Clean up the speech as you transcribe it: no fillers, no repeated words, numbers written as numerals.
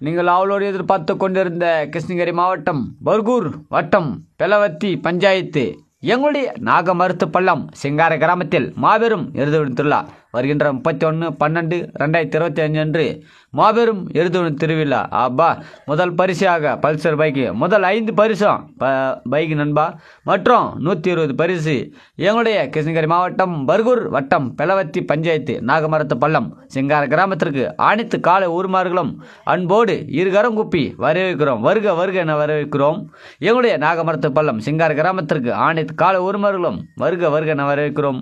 நீங்கள் அவளோடு எதிர்பார்த்து கொண்டிருந்த கிருஷ்ணகிரி மாவட்டம் பர்கூர் வட்டம் பெலவத்தி பஞ்சாயத்து எங்களுடைய நாகமருத்து பள்ளம் சிங்கார கிராமத்தில் மாபெரும் எருதுவிடும் திருவிழா வருகின்ற 31/12/2025 அன்று மாபெரும் எருதுவிடும் திருவிழா. அப்பா முதல் பரிசாக பல்சர் பைக்கு முதல் 5 பரிசும் பைக் நண்பா மற்றும் 120 பரிசு எங்களுடைய கிருஷ்ணகிரி மாவட்டம் பர்கூர் வட்டம் பெலவத்தி பஞ்சாயத்து நாகமரத்து பள்ளம் சிங்கார கிராமத்திற்கு அனைத்து கால ஊர்மார்களும் அன்போடு இருகரம் குப்பி வரவேற்கிறோம். வருக வருக என வரவேற்கிறோம். எங்களுடைய நாகமரத்து பள்ளம் சிங்கார கிராமத்திற்கு அனைத்து கால ஊர்மார்களும் வருக வருக என வரவேற்கிறோம்.